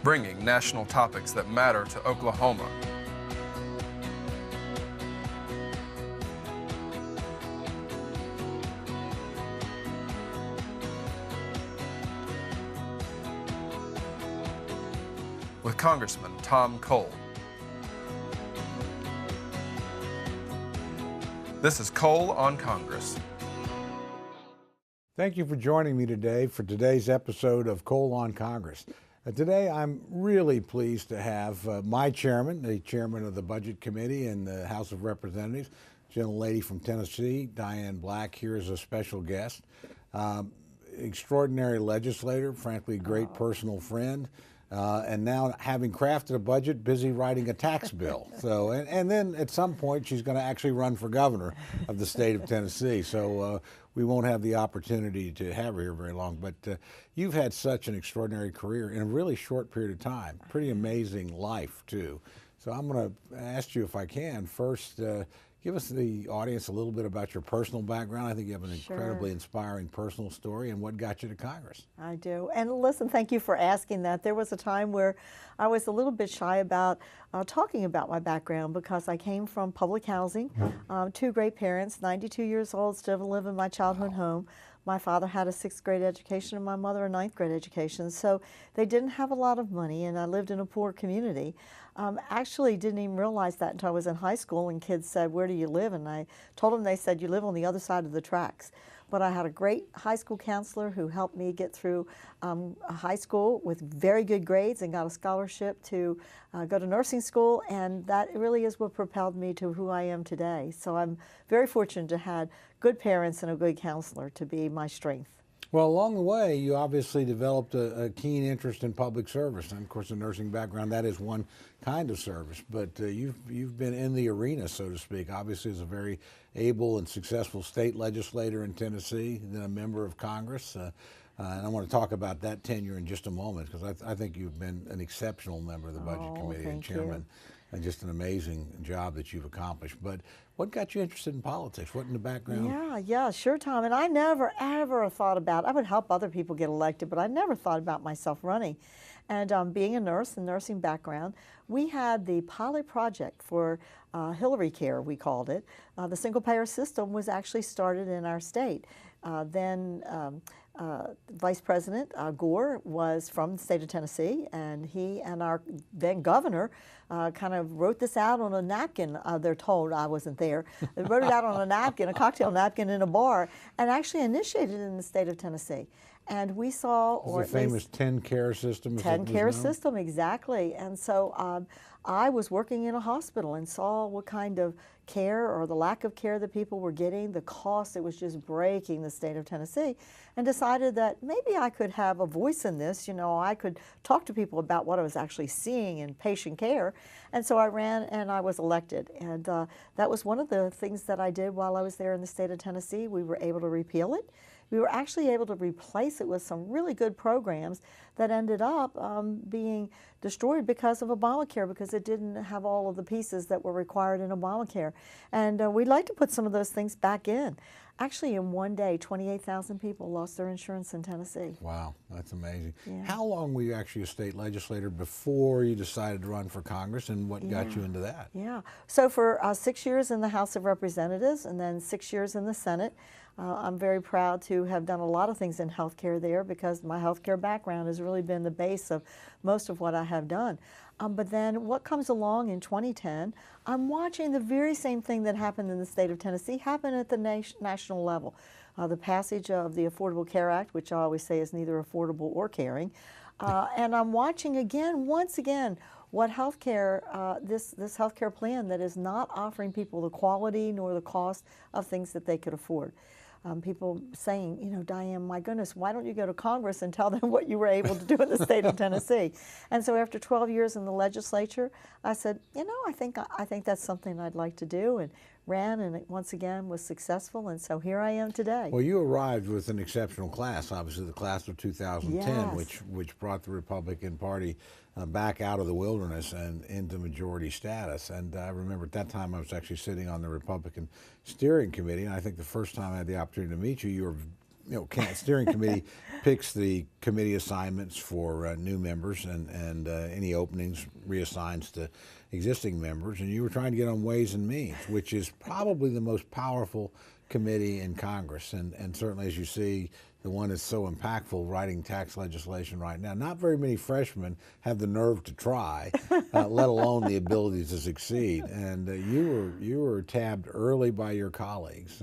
bringing national topics that matter to Oklahoma. With Congressman Tom Cole. This is Cole on Congress. Thank you for joining me today for today's episode of Cole on Congress. Today I'm really pleased to have my chairman, the chairman of the Budget Committee in the House of Representatives, gentlelady from Tennessee, Diane Black, here as a special guest. Extraordinary legislator, frankly, great personal friend. And now, having crafted a budget, busy writing a tax bill. So, and then at some point, she's going to actually run for governor of the state of Tennessee. So we won't have the opportunity to have her here very long. But you've had such an extraordinary career in a really short period of time. Pretty amazing life, too. So I'm going to ask you, if I can, first give us, the audience, a little bit about your personal background. I think you have an incredibly inspiring personal story, and what got you to Congress. I do. And listen, thank you for asking that. There was a time where I was a little bit shy about talking about my background because I came from public housing, two great parents, 92 years old, still live in my childhood home. My father had a 6th grade education and my mother a 9th grade education. So they didn't have a lot of money, and I lived in a poor community. Actually didn't even realize that until I was in high school and kids said, "Where do you live?" And I told them, they said, "You live on the other side of the tracks." But I had a great high school counselor who helped me get through high school with very good grades and got a scholarship to go to nursing school, and that really is what propelled me to who I am today. So I'm very fortunate to have good parents and a good counselor to be my strength. Well, along the way, you obviously developed a keen interest in public service, and of course, a nursing background, that is one kind of service. But you've been in the arena, so to speak. Obviously, as a very able and successful state legislator in Tennessee, then a member of Congress. And I want to talk about that tenure in just a moment, because I think you've been an exceptional member of the Budget Committee and chairman. And just an amazing job that you've accomplished. But what got you interested in politics? What in the background? Yeah, sure, Tom. And I never, ever thought about, I would help other people get elected, but I never thought about myself running. And being a nurse and nursing background, we had the pilot project for Hillary Care, we called it. The single-payer system was actually started in our state. Then Vice President Gore was from the state of Tennessee, and he and our then governor kind of wrote this out on a napkin. They're told, I wasn't there. They wrote it out on a napkin, a cocktail napkin in a bar, and actually initiated it in the state of Tennessee. And we saw, or the famous 10-care system. 10-care system, exactly. And so I was working in a hospital and saw what kind of care, or the lack of care, that people were getting, the cost. It was just breaking the state of Tennessee, and decided that maybe I could have a voice in this. You know, I could talk to people about what I was actually seeing in patient care. And so I ran and I was elected. And that was one of the things that I did while I was there in the state of Tennessee. We were able to repeal it. We were actually able to replace it with some really good programs that ended up being destroyed because of Obamacare, because it didn't have all of the pieces that were required in Obamacare. And we'd like to put some of those things back in. Actually, in one day, 28,000 people lost their insurance in Tennessee. Wow, that's amazing. Yeah. How long were you actually a state legislator before you decided to run for Congress, and what got you into that? Yeah, so for 6 years in the House of Representatives and then 6 years in the Senate. I'm very proud to have done a lot of things in healthcare there, because my healthcare background has really been the base of most of what I have done. But then what comes along in 2010, I'm watching the very same thing that happened in the state of Tennessee happen at the national level. The passage of the Affordable Care Act, which I always say is neither affordable or caring. And I'm watching once again, what healthcare, this healthcare plan that is not offering people the quality nor the cost of things that they could afford. People saying, you know, Diane, my goodness, why don't you go to Congress and tell them what you were able to do in the state of Tennessee? And so after 12 years in the legislature, I said, you know, I think that's something I'd like to do, and ran, and it once again was successful, and so here I am today. Well, you arrived with an exceptional class, obviously the class of 2010, Yes. which brought the Republican Party back out of the wilderness and into majority status. And I remember at that time I was actually sitting on the Republican Steering Committee, and I think the first time I had the opportunity to meet you, you were steering committee picks the committee assignments for new members and any openings reassigns to existing members. And you were trying to get on Ways and Means, which is probably the most powerful committee in Congress, and certainly, as you see, the one that's so impactful, writing tax legislation right now. Not very many freshmen have the nerve to try, let alone the ability to succeed. And you were tabbed early by your colleagues,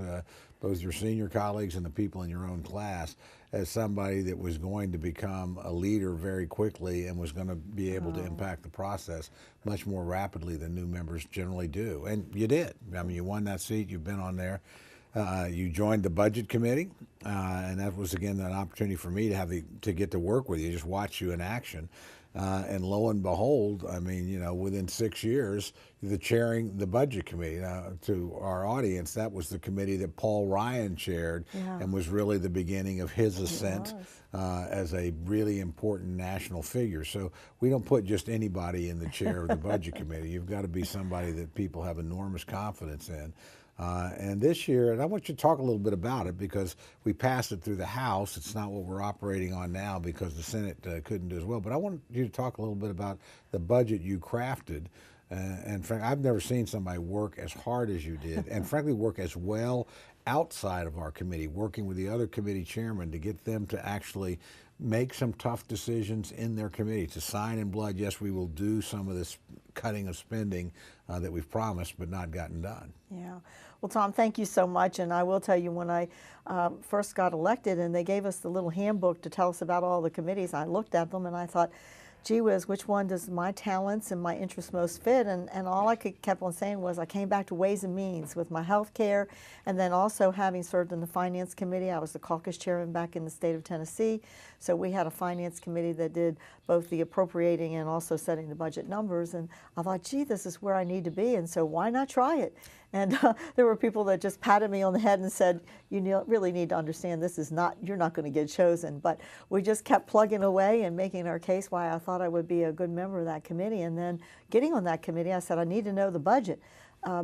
both your senior colleagues and the people in your own class, as somebody that was going to become a leader very quickly and was going to be able to impact the process much more rapidly than new members generally do. And you did. I mean, you won that seat. You've been on there. You joined the Budget Committee, and that was, again, an opportunity for me to get to work with you, just watch you in action. And lo and behold, I mean, within 6 years, the chairing the Budget Committee. To our audience, that was the committee that Paul Ryan chaired, and was really the beginning of his ascent as a really important national figure. So we don't put just anybody in the chair of the Budget Committee. You've got to be somebody that people have enormous confidence in. And this year, and I want you to talk a little bit about it because we passed it through the House. It's not what we're operating on now because the Senate couldn't do as well. But I want you to talk a little bit about the budget you crafted. And frankly, I've never seen somebody work as hard as you did, and frankly, work as well outside of our committee, working with the other committee chairmen to get them to actually make some tough decisions in their committee, to sign in blood, yes, we will do some of this cutting of spending that we've promised but not gotten done. Yeah. Well, Tom, thank you so much. And I will tell you, when I first got elected and they gave us the little handbook to tell us about all the committees, I looked at them and I thought, gee whiz, which one does my talents and my interests most fit? And all I kept on saying was I came back to Ways and Means with my health care, and then also having served in the Finance Committee. I was the caucus chairman back in the state of Tennessee, so we had a Finance Committee that did both the appropriating and also setting the budget numbers, and I thought, gee, this is where I need to be, and so why not try it? And there were people that just patted me on the head and said, you really need to understand this is not, you're not going to get chosen. But we just kept plugging away and making our case why I thought I would be a good member of that committee. And then getting on that committee, I said, I need to know the budget.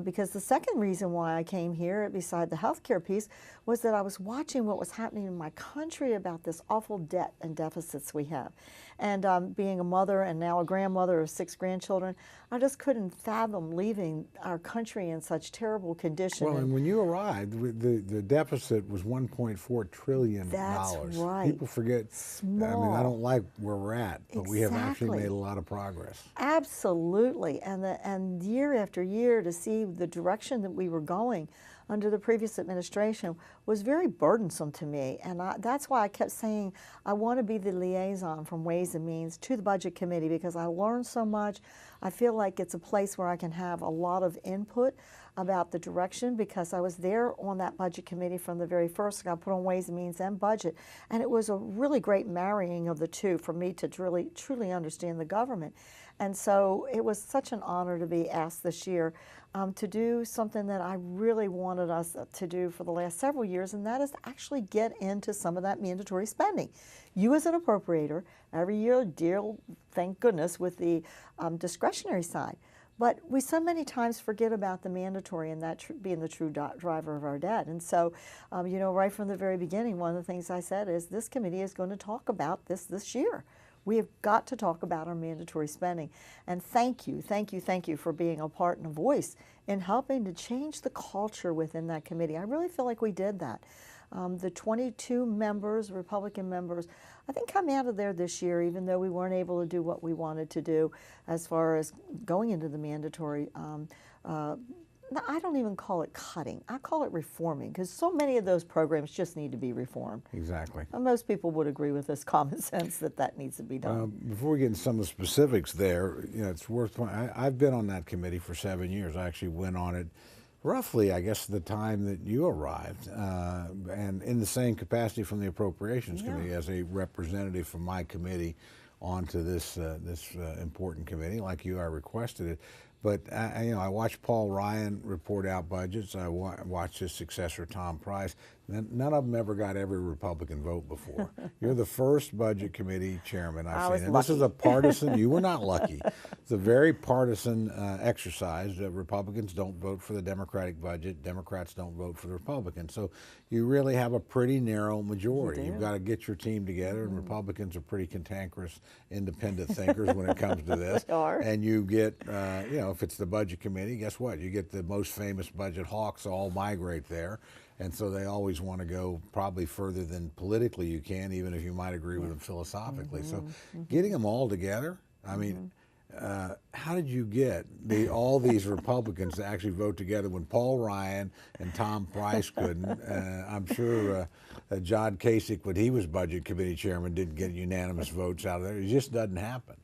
Because the second reason why I came here, beside the healthcare piece, was that I was watching what was happening in my country about this awful debt and deficits we have. And being a mother and now a grandmother of 6 grandchildren, I just couldn't fathom leaving our country in such terrible condition. Well, and when you arrived, the deficit was $1.4 trillion. That's right. People forget. Small. I mean, I don't like where we're at, but we have actually made a lot of progress. Absolutely. And year after year to see the direction that we were going under the previous administration was very burdensome to me. And that's why I kept saying I want to be the liaison from Ways and Means to the Budget Committee, because I learned so much. I feel like it's a place where I can have a lot of input about the direction, because I was there on that Budget Committee from the very first. I got put on Ways and Means and Budget, and it was a really great marrying of the two for me to truly understand the government. And so it was such an honor to be asked this year to do something that I really wanted us to do for the last several years, and that is to actually get into some of that mandatory spending. You as an appropriator, every year deal, thank goodness, with the discretionary side. But we so many times forget about the mandatory and that being the true driver of our debt. And so, right from the very beginning, one of the things I said is this committee is going to talk about this year. We have got to talk about our mandatory spending. And thank you for being a part and a voice in helping to change the culture within that committee. I really feel like we did that. The 22 members, Republican members, I think come out of there this year, even though we weren't able to do what we wanted to do as far as going into the mandatory. I don't even call it cutting. I call it reforming, because so many of those programs just need to be reformed. Exactly. And most people would agree with this common sense that needs to be done. Before we get into some of the specifics there, it's worth pointing. I've been on that committee for 7 years. I actually went on it roughly, I guess, the time that you arrived, and in the same capacity from the Appropriations Committee as a representative from my committee onto this important committee. Like you, I requested it. But I watched Paul Ryan report out budgets. I watched his successor, Tom Price. None of them ever got every Republican vote before. You're the first budget committee chairman I've seen. And this is a partisan, you were not lucky. It's a very partisan exercise. Republicans don't vote for the Democratic budget. Democrats don't vote for the Republicans. So you really have a pretty narrow majority. You've got to get your team together, and Republicans are pretty cantankerous, independent thinkers when it comes to this. They are. And you get, if it's the budget committee, guess what? You get the most famous budget hawks all migrate there. And so they always want to go probably further than politically you can, even if you might agree with them philosophically. So getting them all together, I mean, how did you get all these Republicans to actually vote together when Paul Ryan and Tom Price couldn't? I'm sure John Kasich, when he was budget committee chairman, didn't get unanimous votes out of there. It just doesn't happen.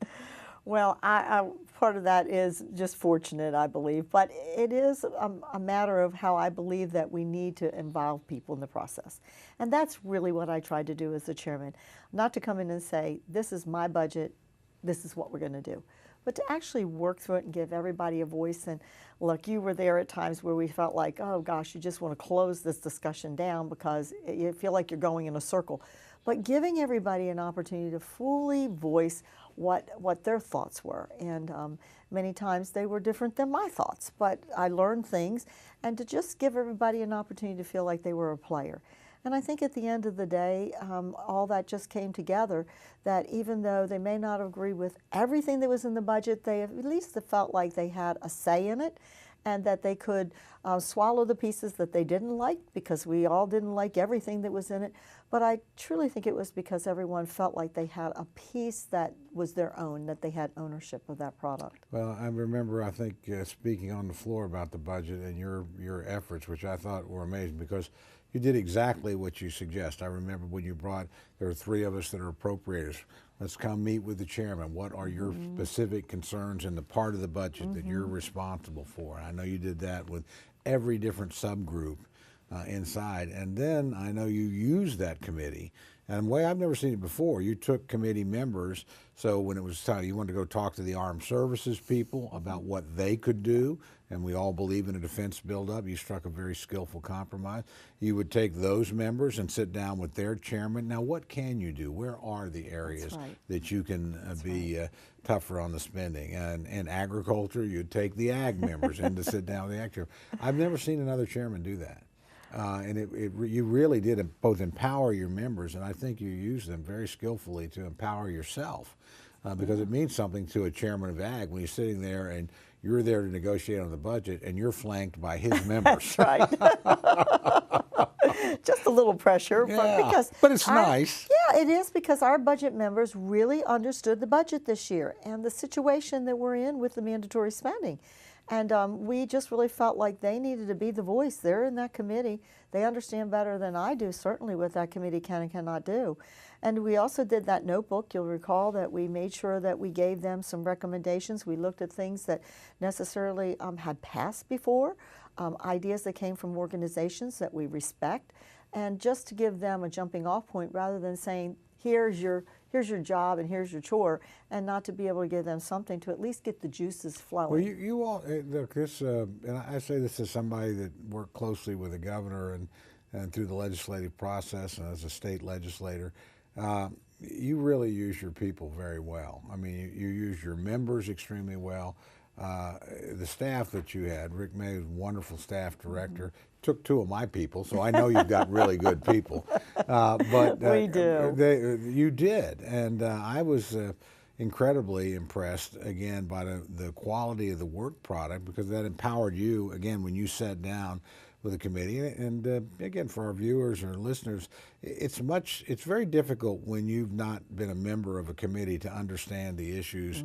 Well, part of that is just fortunate, I believe, but it is a matter of how I believe that we need to involve people in the process. And that's really what I tried to do as the chairman, not to come in and say, this is my budget, this is what we're going to do, but to actually work through it and give everybody a voice. And look, you were there at times where we felt like, oh gosh, you just want to close this discussion down because you feel like you're going in a circle. But giving everybody an opportunity to fully voice what their thoughts were. And many times they were different than my thoughts, but I learned things, and to just give everybody an opportunity to feel like they were a player. And I think at the end of the day, all that just came together, that even though they may not agree with everything that was in the budget, they at least felt like they had a say in it, and that they could swallow the pieces that they didn't like, because we all didn't like everything that was in it. But I truly think it was because everyone felt like they had a piece that was their own, that they had ownership of that product. Well, I remember, I think, speaking on the floor about the budget and your efforts, which I thought were amazing, because you did exactly what you suggest. I remember when you brought, there are three of us that are appropriators. Let's come meet with the chairman. What are your specific concerns in the part of the budget that you're responsible for? I know you did that with every different subgroup inside. And then I know you used that committee. And the way I've never seen it before, you took committee members, so when it was time, you wanted to go talk to the armed services people about what they could do, and we all believe in a defense buildup. You struck a very skillful compromise. You would take those members and sit down with their chairman. Now, what can you do? Where are the areas that you can be tougher on the spending? And agriculture, you'd take the ag members in to sit down with the ag chairman. I've never seen another chairman do that. And you really did both empower your members, and I think you used them very skillfully to empower yourself, because it means something to a chairman of ag when you're sitting there and you're there to negotiate on the budget and you're flanked by his members. That's right. Just a little pressure. Yeah, but it's nice. Yeah, it is, because our budget members really understood the budget this year and the situation that we're in with the mandatory spending. And we just really felt like they needed to be the voice. They're in that committee. They understand better than I do, certainly, what that committee can and cannot do. And we also did that notebook. You'll recall that we made sure that we gave them some recommendations. We looked at things that necessarily had passed before, ideas that came from organizations that we respect, and just to give them a jumping off point rather than saying, here's your job and here's your chore, and not to be able to give them something to at least get the juices flowing. Well, you all, look, this, and I say this as somebody that worked closely with the governor and through the legislative process and as a state legislator, you really use your people very well. I mean, you use your members extremely well. The staff that you had, Rick May was a wonderful staff director. Took two of my people, so I know you've got really good people. But we do. You did, and I was incredibly impressed, again, by the quality of the work product, because that empowered you, again, when you sat down with the committee. And again, for our viewers or listeners, it's very difficult when you've not been a member of a committee to understand the issues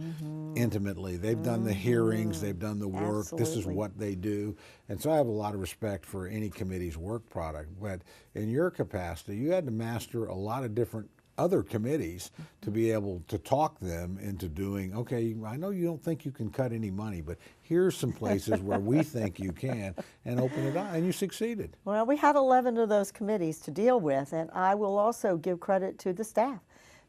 intimately. They've done the hearings, they've done the work. Absolutely. This is what they do. And so I have a lot of respect for any committee's work product. But in your capacity, you had to master a lot of different other committees to be able to talk them into doing, okay, I know you don't think you can cut any money, but here's some places where we think you can, and open it up, and you succeeded. Well, we had 11 of those committees to deal with, and I will also give credit to the staff,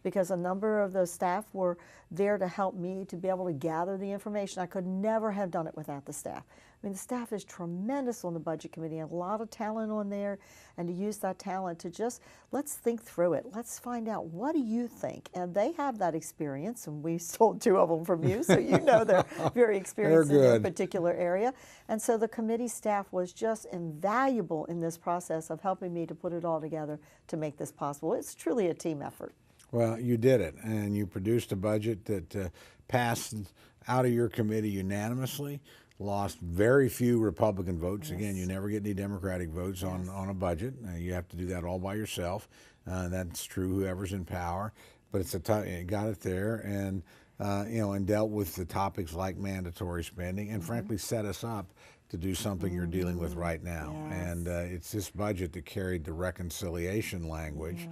because a number of those staff were there to help me to be able to gather the information. I could never have done it without the staff. mean, the staff is tremendous on the Budget Committee, a lot of talent on there, and to use that talent to just, let's think through it. Let's find out, what do you think? And they have that experience, and we stole 2 of them from you, so you know they're very experienced in their particular area. And so the committee staff was just invaluable in this process of helping me to put it all together to make this possible. It's truly a team effort. Well, you did it, and you produced a budget that passed out of your committee unanimously, lost very few Republican votes. Yes. Again, you never get any Democratic votes on a budget. You have to do that all by yourself. That's true, whoever's in power. But it's you got it there, and and dealt with the topics like mandatory spending, and frankly set us up to do something you're dealing with right now. Yes. And it's this budget that carried the reconciliation language.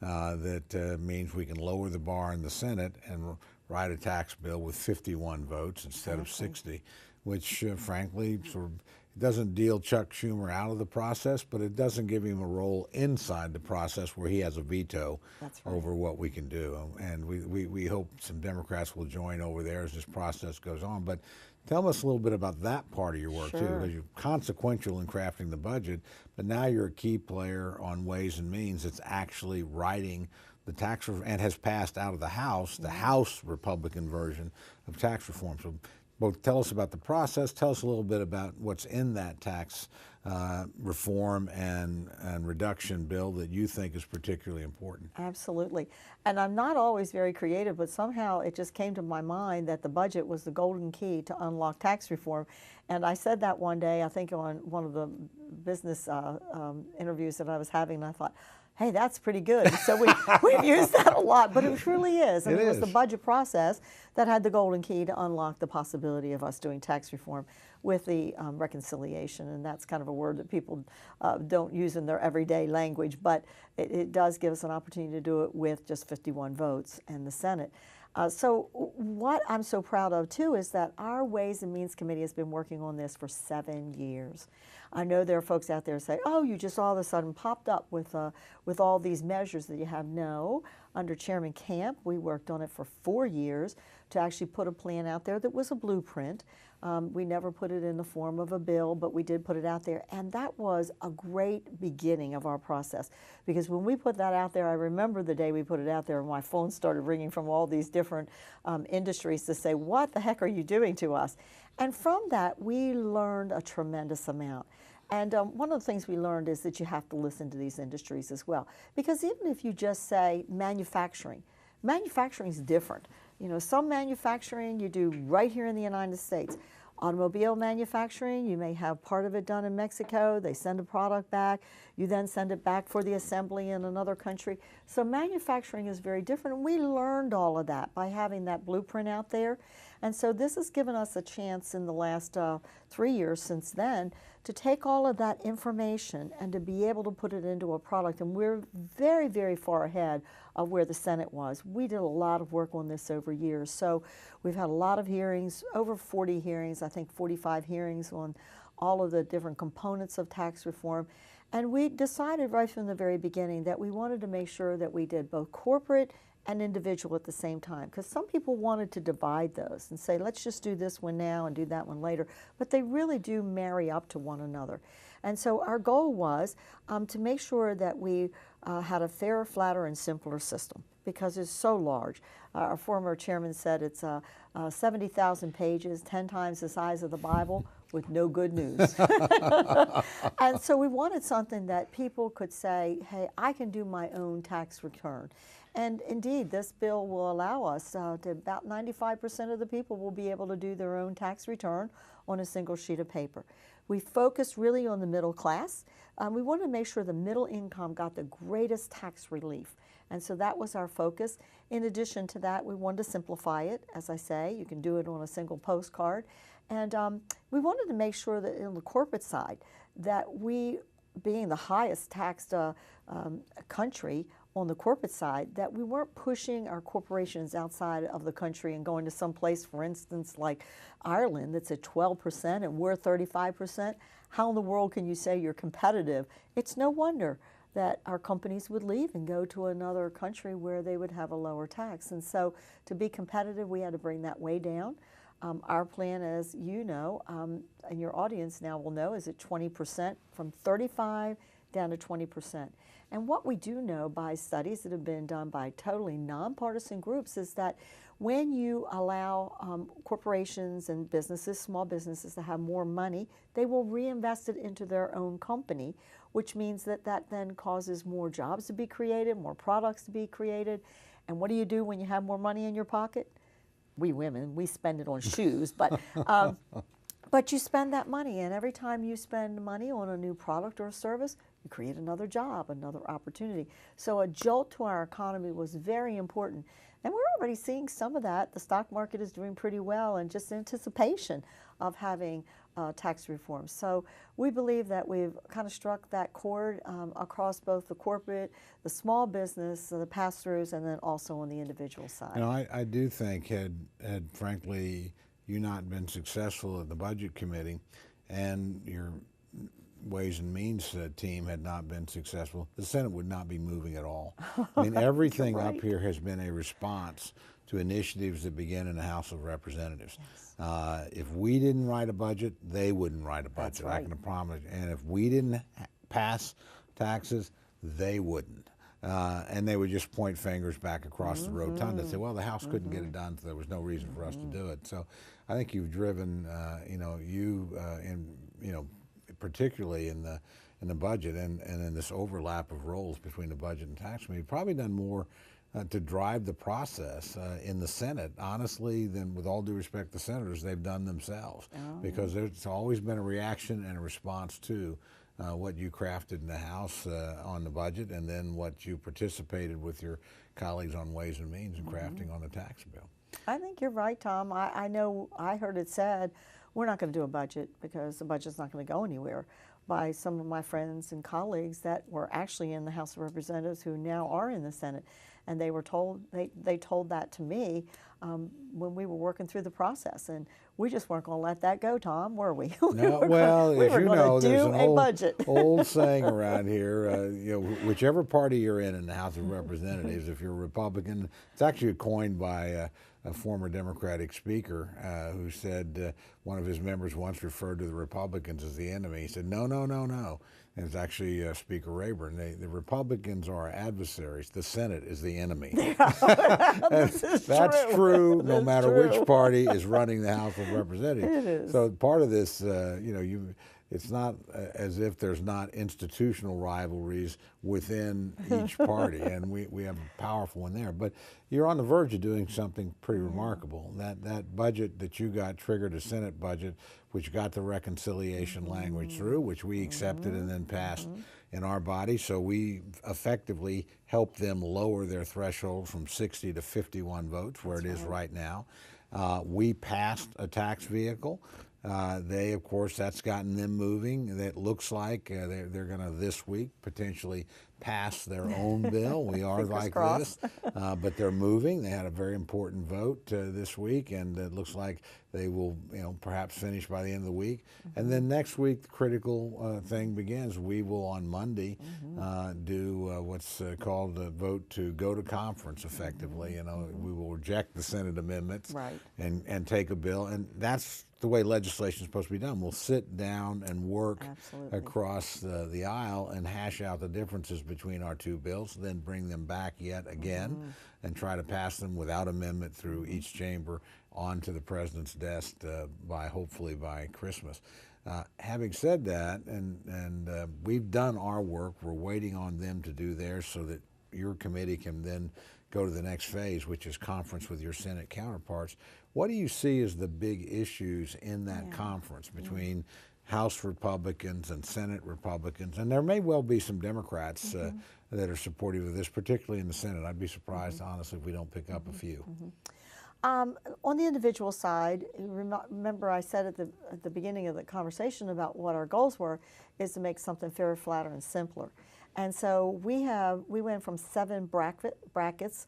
That means we can lower the bar in the Senate and write a tax bill with 51 votes instead of 60, which frankly sort of doesn't deal Chuck Schumer out of the process, but it doesn't give him a role inside the process where he has a veto over what we can do. And we hope some Democrats will join over there as this process goes on. But tell us a little bit about that part of your work, too, because you're consequential in crafting the budget, but now you're a key player on Ways and Means that's actually writing the tax reform and has passed out of the House, the House Republican version of tax reform. So both tell us about the process, tell us a little bit about what's in that tax reform and reduction bill that you think is particularly important. Absolutely. And I'm not always very creative, but somehow it just came to my mind that the budget was the golden key to unlock tax reform. And I said that one day, I think on one of the business interviews that I was having, and I thought, hey, that's pretty good. So we've used that a lot, but it truly is. And it was the budget process that had the golden key to unlock the possibility of us doing tax reform with the reconciliation. And that's kind of a word that people don't use in their everyday language, but it does give us an opportunity to do it with just 51 votes in the Senate. So what I'm so proud of, too, is that our Ways and Means Committee has been working on this for 7 years. I know there are folks out there who say, oh, you just all of a sudden popped up with all these measures that you have. No. Under Chairman Camp, we worked on it for 4 years to actually put a plan out there that was a blueprint. We never put it in the form of a bill, but we did put it out there. And that was a great beginning of our process. Because when we put that out there, I remember the day we put it out there, and my phone started ringing from all these different industries to say, what the heck are you doing to us? And from that, we learned a tremendous amount. And one of the things we learned is that you have to listen to these industries as well. Because even if you just say manufacturing is different. You know, some manufacturing you do right here in the United States. Automobile manufacturing, you may have part of it done in Mexico. They send a product back. You then send it back for the assembly in another country. So manufacturing is very different. And we learned all of that by having that blueprint out there. And so this has given us a chance in the last 3 years since then to take all of that information and to be able to put it into a product. And we're very, very far ahead of where the Senate was. We did a lot of work on this over years. So we've had a lot of hearings, over 40 hearings, I think 45 hearings on all of the different components of tax reform. And we decided right from the very beginning that we wanted to make sure that we did both corporate and individual at the same time, because some people wanted to divide those and say, let's just do this one now and do that one later, but they really do marry up to one another. And so our goal was to make sure that we had a fairer, flatter, and simpler system, because it's so large. Our former chairman said it's 70,000 pages, 10 times the size of the Bible, with no good news. And so we wanted something that people could say, hey, I can do my own tax return. And indeed, this bill will allow us to about 95% of the people will be able to do their own tax return on a single sheet of paper. We focused really on the middle class. We wanted to make sure the middle income got the greatest tax relief. And so that was our focus. In addition to that, we wanted to simplify it. As I say, you can do it on a single postcard. And we wanted to make sure that in the corporate side, that we, being the highest taxed country on the corporate side, that we weren't pushing our corporations outside of the country and going to some place, for instance, like Ireland, that's at 12% and we're 35%. How in the world can you say you're competitive? It's no wonder that our companies would leave and go to another country where they would have a lower tax. And so to be competitive, we had to bring that way down. Our plan, as you know, and your audience now will know, is at 20%, from 35 down to 20%. And what we do know by studies that have been done by totally nonpartisan groups is that when you allow corporations and businesses, small businesses, to have more money, they will reinvest it into their own company, which means that that then causes more jobs to be created, more products to be created. And what do you do when you have more money in your pocket? We women, we spend it on shoes, but you spend that money, and every time you spend money on a new product or a service, you create another job, another opportunity. So a jolt to our economy was very important. And we're already seeing some of that. The stock market is doing pretty well, and just anticipation of having tax reform. So we believe that we've kind of struck that chord across both the corporate, the small business, the pass-throughs, and then also on the individual side. You know, I do think had frankly you not been successful at the Budget Committee and your Ways and Means team had not been successful, the Senate would not be moving at all. I mean, everything right. up here has been a response to initiatives that begin in the House of Representatives. Yes. If we didn't write a budget, they wouldn't write a budget. That's right. I can promise. And if we didn't pass taxes, they wouldn't. And they would just point fingers back across the rotunda and say, well, the House couldn't get it done, so there was no reason for us to do it. So I think you've driven, particularly in the budget and in this overlap of roles between the budget and tax committee, probably done more to drive the process in the Senate, honestly, than, with all due respect, the senators, they've done themselves. Oh. Because there's always been a reaction and a response to what you crafted in the House on the budget, and then what you participated with your colleagues on Ways and Means in crafting on the tax bill. I think you're right, Tom. I know I heard it said, we're not going to do a budget because the budget's not going to go anywhere, by some of my friends and colleagues that were actually in the House of Representatives who now are in the Senate. And they were told, they told that to me when we were working through the process. And we just weren't going to let that go, Tom, were we? No, well, as you know, there's an old saying around here, whichever party you're in the House of Representatives, if you're a Republican, it's actually coined by a former Democratic speaker who said one of his members once referred to the Republicans as the enemy. He said, no, no, no, no. And it's actually Speaker Rayburn. The Republicans are our adversaries. The Senate is the enemy. That's true no matter which party is running the House of Representatives. It is. So part of this, it's not as if there's not institutional rivalries within each party, and we have a powerful one there. But you're on the verge of doing something pretty remarkable. That budget that you got triggered a Senate budget, which got the reconciliation language through, which we accepted and then passed in our body. So we effectively helped them lower their threshold from 60 to 51 votes, where it is right now. We passed a tax vehicle. They, of course, that's gotten them moving. It looks like they're going to this week potentially pass their own bill. We are like this, but they're moving. They had a very important vote this week, and it looks like they will, perhaps finish by the end of the week. And then next week, the critical thing begins. We will on Monday do what's called a vote to go to conference. Effectively, we will reject the Senate amendments and take a bill, and that's the way legislation is supposed to be done. We'll sit down and work across the aisle and hash out the differences between our two bills, then bring them back yet again and try to pass them without amendment through each chamber onto the president's desk hopefully by Christmas. Having said that, and we've done our work, we're waiting on them to do theirs so that your committee can then go to the next phase, which is conference with your Senate counterparts. What do you see as the big issues in that conference between House Republicans and Senate Republicans? And there may well be some Democrats that are supportive of this, particularly in the Senate. I'd be surprised, honestly, if we don't pick up a few. On the individual side, remember I said at the beginning of the conversation about what our goals were, is to make something fairer, flatter, and simpler. And so we went from 7 brackets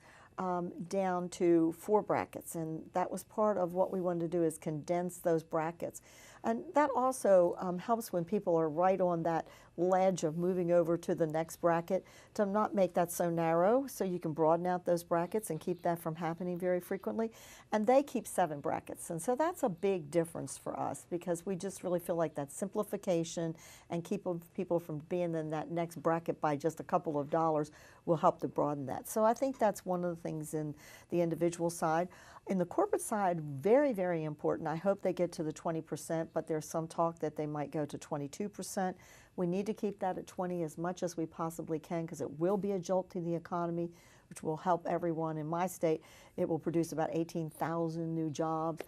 down to 4 brackets, and that was part of what we wanted to do, is condense those brackets. And that also helps when people are right on that ledge of moving over to the next bracket, to not make that so narrow, so you can broaden out those brackets and keep that from happening very frequently. And they keep 7 brackets, and so that's a big difference for us, because we just really feel like that simplification and keep people from being in that next bracket by just a couple of dollars will help to broaden that. So I think that's one of the things in the individual side. In the corporate side, very, very important. I hope they get to the 20%, but there's some talk that they might go to 22%. We need to keep that at 20 as much as we possibly can, because it will be a jolt to the economy, which will help everyone. In my state, it will produce about 18,000 new jobs,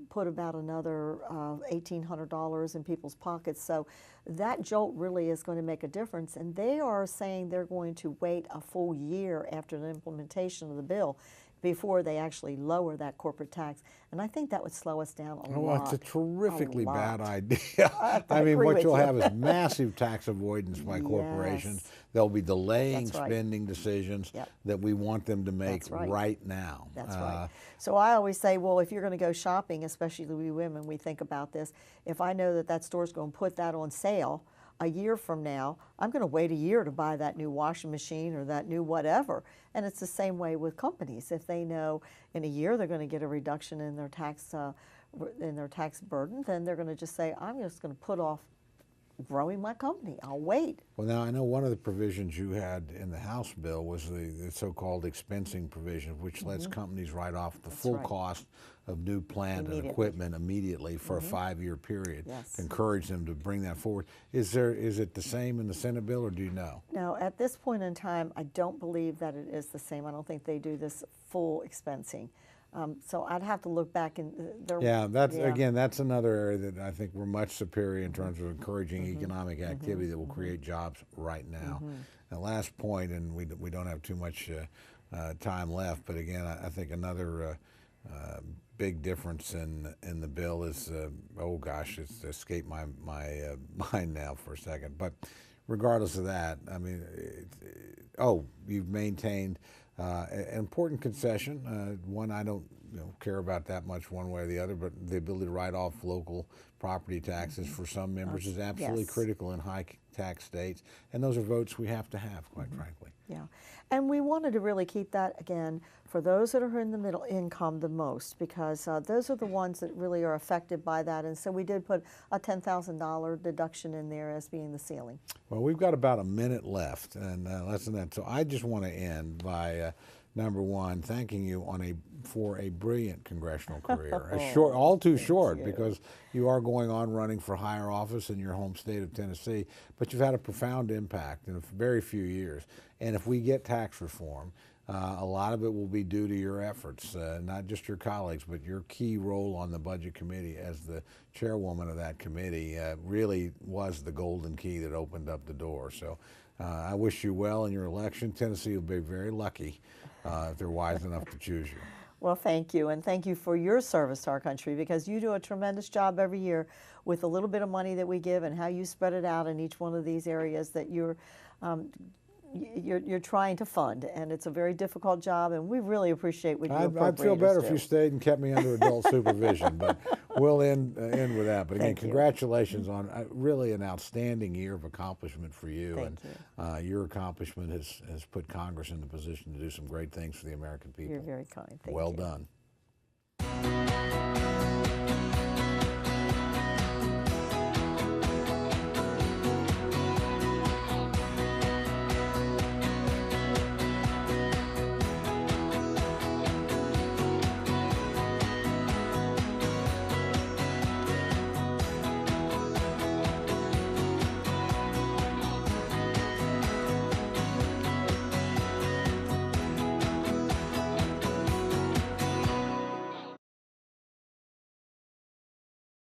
put about another $1,800 in people's pockets. So that jolt really is going to make a difference. And they are saying they're going to wait a full year after the implementation of the bill before they actually lower that corporate tax. And I think that would slow us down a lot. Well, it's a terrifically bad idea. I mean, what you'll have is massive tax avoidance by corporations. They'll be delaying spending decisions that we want them to make right now. That's right. So I always say, well, if you're going to go shopping, especially we women, we think about this. If I know that that store's going to put that on sale a year from now, I'm going to wait a year to buy that new washing machine or that new whatever. And it's the same way with companies. If they know in a year they're going to get a reduction in their tax burden, then they're going to just say, I'm just going to put off growing my company. I'll wait. Well, now I know one of the provisions you had in the House bill was the so-called expensing provision, which lets companies write off the full cost of new plant and equipment immediately for a 5-year period to encourage them to bring that forward. Is it the same in the Senate bill, or do you know? No, at this point in time, I don't believe that it is the same. I don't think they do this full expensing. So I'd have to look back in again, that's another area that I think we're much superior in terms of encouraging economic activity that will create jobs right now. The last point, and we don't have too much time left, but again, I think another big difference in the bill is, oh gosh, it's escaped my mind now for a second. But regardless of that, I mean, you've maintained an important concession, one I don't care about that much one way or the other, but the ability to write off local property taxes for some members is absolutely critical in high tax states, and those are votes we have to have, quite frankly. Yeah, and we wanted to really keep that, again, for those that are in the middle income the most, because those are the ones that really are affected by that, and so we did put a $10,000 deduction in there as being the ceiling. Well, we've got about a minute left, and less than that, so I just want to end by number one, thanking you for a brilliant congressional career. All too short, because you are going on running for higher office in your home state of Tennessee, but you've had a profound impact in a very few years. And if we get tax reform, a lot of it will be due to your efforts, not just your colleagues, but your key role on the Budget Committee as the chairwoman of that committee really was the golden key that opened up the door. So I wish you well in your election. Tennessee will be very lucky if they're wise enough to choose you. Well, thank you, and thank you for your service to our country, because you do a tremendous job every year with the little bit of money that we give and how you spread it out in each one of these areas that you're trying to fund, and it's a very difficult job, and we really appreciate what you appropriators I'd feel better do. if you stayed and kept me under adult supervision, but we'll end with that. But again, congratulations on really an outstanding year of accomplishment for you. Thank you. Your accomplishment has put Congress in the position to do some great things for the American people. You're very kind. Thank you. Well done.